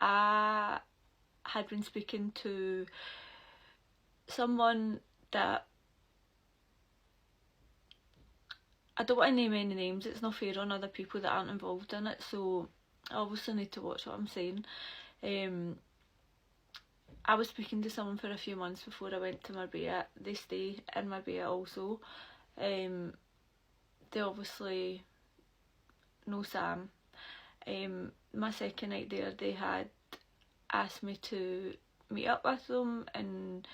I had been speaking to someone that, I don't want to name any names, it's not fair on other people that aren't involved in it, so I obviously need to watch what I'm saying. I was speaking to someone for a few months before I went to Marbella. They stay in Marbella also. They obviously know Sam. My second night there, they had asked me to meet up with them and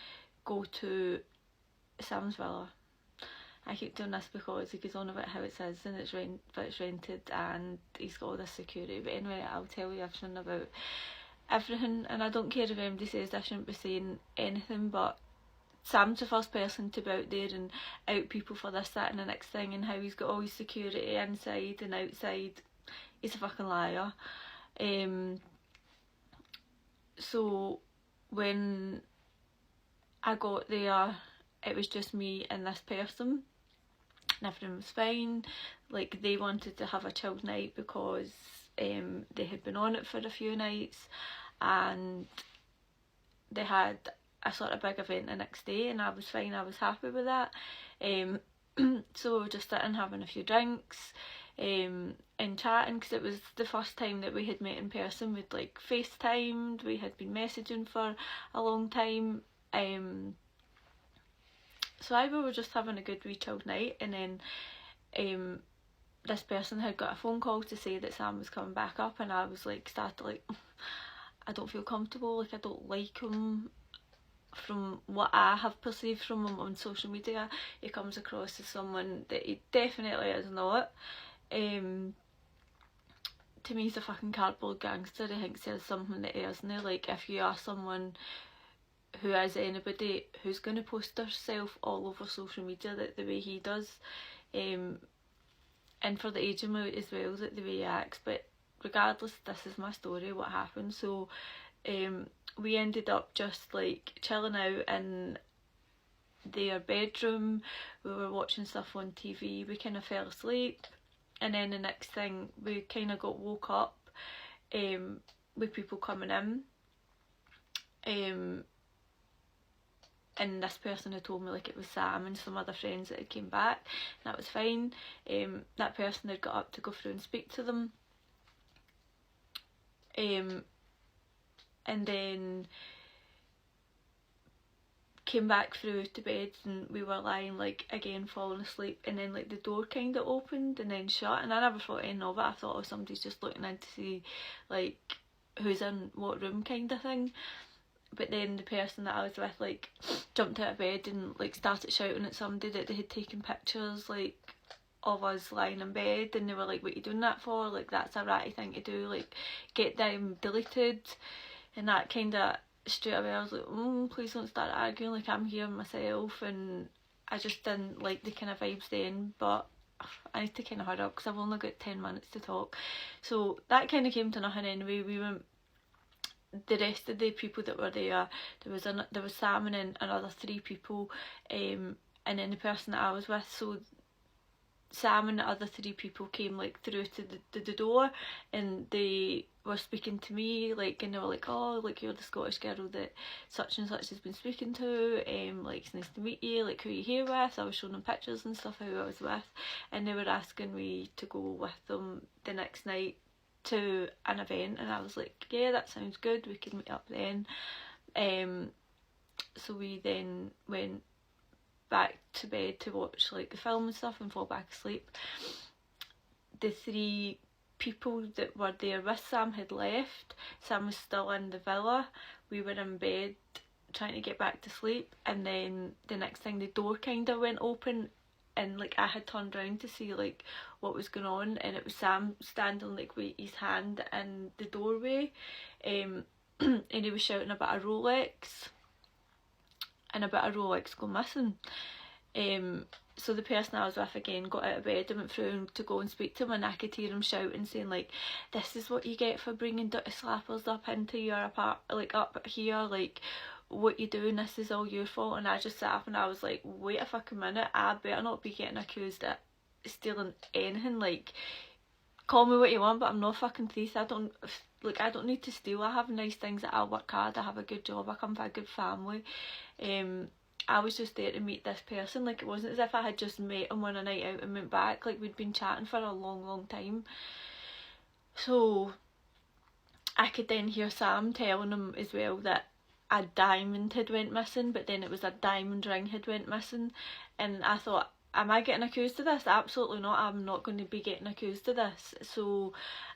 go to Sam's villa. I keep doing this because he goes on about how it's his and it's rented and he's got all this security. But anyway, I'll tell you everything about everything, and I don't care if anybody says I shouldn't be saying anything, but Sam's the first person to be out there and out people for this, that and the next thing, and how he's got all his security inside and outside. He's a fucking liar. So when I got there, it was just me and this person and everything was fine. Like, they wanted to have a chilled night because they had been on it for a few nights and they had a sort of big event the next day, and I was fine, I was happy with that. So we were just sitting having a few drinks and chatting, because it was the first time that we had met in person. We'd like FaceTimed, we had been messaging for a long time. So we were just having a good wee chilled night, and then this person had got a phone call to say that Sam was coming back up, and I was like, started like, I don't feel comfortable, like I don't like him. From what I have perceived from him on social media, he comes across as someone that he definitely is not. To me, he's a fucking cardboard gangster. He thinks he's something that he isn't. Like, if you are someone who is anybody who's going to post herself all over social media the way he does, and for the age of me as well, that the way he acts. But regardless, this is my story, what happened. So we ended up just like chilling out in their bedroom. We were watching stuff on TV, we kind of fell asleep, and then the next thing we kind of got woke up with people coming in, and this person had told me like it was Sam and some other friends that had came back, and that was fine. That person had got up to go through and speak to them, and then came back through to bed, and we were lying like again falling asleep, and then like the door kind of opened and then shut, and I never thought anything of it. I thought, oh, somebody's just looking in to see like who's in what room kind of thing. But then the person that I was with like jumped out of bed and like started shouting at somebody that they had taken pictures like of us lying in bed, and they were like, what are you doing that for? Like, that's a ratty thing to do, like get them deleted. And that kind of straight away I was like, please don't start arguing, like I'm here myself. And I just didn't like the kind of vibes then, but I need to kind of hurry up because I've only got 10 minutes to talk. So that kind of came to nothing anyway. We went, the rest of the people that were there was Sam and then another 3 people, and then the person that I was with. So Sam and the other 3 people came like through to the door, and they were speaking to me, like, and they were like, oh, like, you're the Scottish girl that such and such has been speaking to, like, it's nice to meet you, like, who are you here with? I was showing them pictures and stuff who I was with, and they were asking me to go with them the next night to an event, and I was like, yeah, that sounds good, we can meet up then. So we then went back to bed to watch like the film and stuff and fall back asleep. The 3 people that were there with Sam had left. Sam was still in the villa. We were in bed trying to get back to sleep, and then the next thing the door kind of went open, and like I had turned around to see like what was going on, and it was Sam standing like with his hand in the doorway, and he was shouting about a Rolex, and about a Rolex go missing. So the person I was with again got out of bed and went through to go and speak to him, and I could hear him shouting, saying like, this is what you get for bringing dirty slappers up into your apartment, like up here, like what you doing, this is all your fault. And I just sat up and I was like, wait a fucking minute, I better not be getting accused of stealing anything, like call me what you want, but I'm not a fucking thief. I don't need to steal. I have nice things, that I work hard, I have a good job, I come from a good family. I was just there to meet this person. Like, it wasn't as if I had just met him on a night out and went back. Like, we'd been chatting for a long time. So I could then hear Sam telling him as well that a diamond had went missing, but then it was a diamond ring had went missing. And I thought, am I getting accused of this? Absolutely not. I'm not going to be getting accused of this. So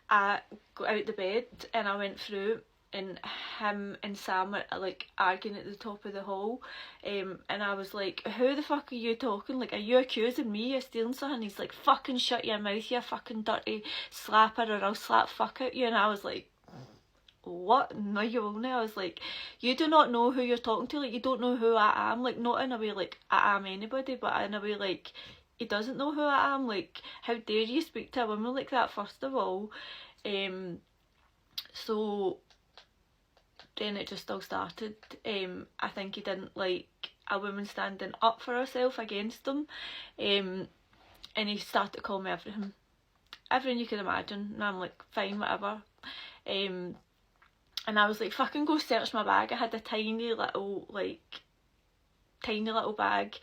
I got out the bed and I went through, and him and Sam were like arguing at the top of the hall, and I was like, who the fuck are you talking? Like, are you accusing me of stealing something? He's like, fucking shut your mouth, you fucking dirty slapper, or I'll slap fuck out you. And I was like, what? No, you won't. I was like, you do not know who you're talking to. Like, you don't know who I am. Like, not in a way like I am anybody, but in a way like he doesn't know who I am. Like, how dare you speak to a woman like that, first of all. So then it just all started. I think he didn't like a woman standing up for herself against him, and he started to call me everything you could imagine, and I'm like, fine, whatever. And I was like, fucking go search my bag. I had a tiny little bag,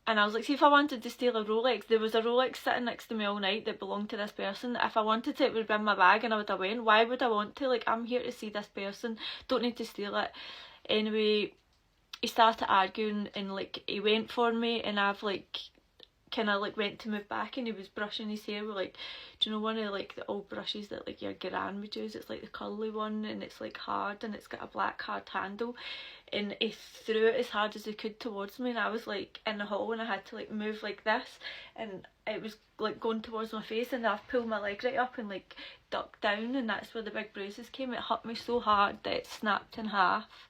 and I was like, see, if I wanted to steal a Rolex, there was a Rolex sitting next to me all night that belonged to this person. If I wanted to, it would be in my bag and I would have went. Why would I want to? Like, I'm here to see this person, don't need to steal it. Anyway, he started arguing, and like, he went for me, and I've like kind of like went to move back, and he was brushing his hair with like, do you know one of like the old brushes that like your gran would use? It's like the curly one, and it's like hard, and it's got a black hard handle, and he threw it as hard as he could towards me, and I was like in the hall, and I had to like move like this, and it was like going towards my face, and I've pulled my leg right up and like ducked down, and that's where the big bruises came. It hurt me so hard that it snapped in half.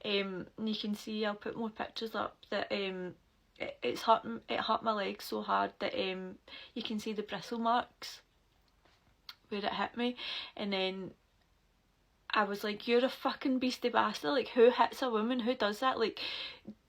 And you can see, I'll put more pictures up, that it hurt my leg so hard that you can see the bristle marks where it hit me. And then I was like, you're a fucking beastie bastard, like, who hits a woman? Who does that? Like,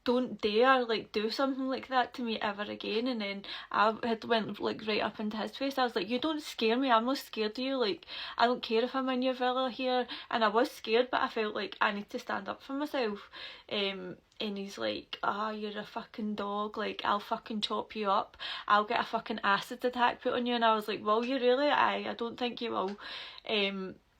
don't dare like do something like that to me ever again. And then I had went like right up into his face. I was like, you don't scare me, I'm not scared of you. Like, I don't care if I'm in your villa here. And I was scared, but I felt like I need to stand up for myself. And he's like, you're a fucking dog, like, I'll fucking chop you up, I'll get a fucking acid attack put on you. And I was like, will you really? I don't think you will.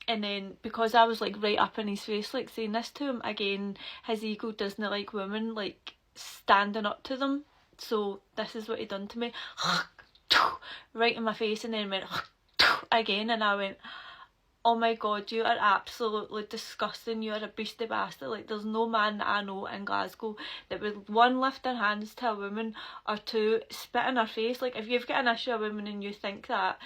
And then, because I was like right up in his face like saying this to him again, his ego doesn't like women like standing up to them, so this is what he done to me. Right in my face, and then went again, and I went, oh my god, you are absolutely disgusting, you are a beastie bastard. Like, there's no man that I know in Glasgow that would, one, lift their hands to a woman, or two, spit in her face. Like, if you've got an issue with a woman and you think that,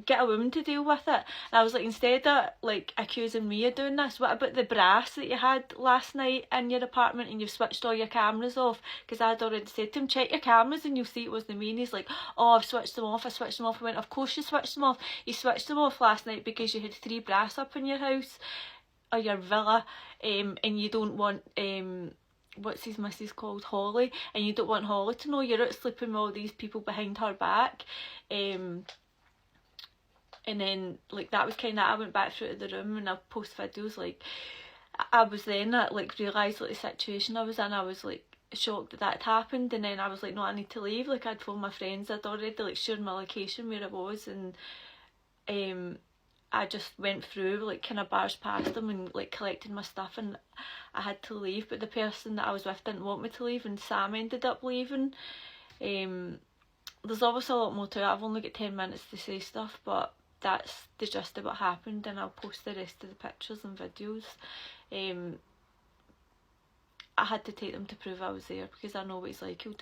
get a woman to deal with it. And I was like, instead of like accusing me of doing this, what about the brass that you had last night in your apartment and you've switched all your cameras off? Because I'd already said to him, check your cameras and you'll see it wasn't me. And he's like, oh, I've switched them off, I went, of course you switched them off. You switched them off last night because you had 3 brass up in your house or your villa, and you don't want what's his missus called, Holly, and you don't want Holly to know you're out sleeping with all these people behind her back. And then like that was kind of, I went back through to the room and I post videos. Like, I was then like realised like the situation I was in. I was like shocked that had happened, and then I was like, no, I need to leave. Like, I'd phoned my friends, I'd already like shared my location where I was, and I just went through, like kind of barged past them and like collected my stuff, and I had to leave. But the person that I was with didn't want me to leave, and Sam ended up leaving. There's obviously a lot more to it. I've only got 10 minutes to say stuff, but that's the gist of what happened, and I'll post the rest of the pictures and videos. I had to take them to prove I was there, because I know what he's like. He'll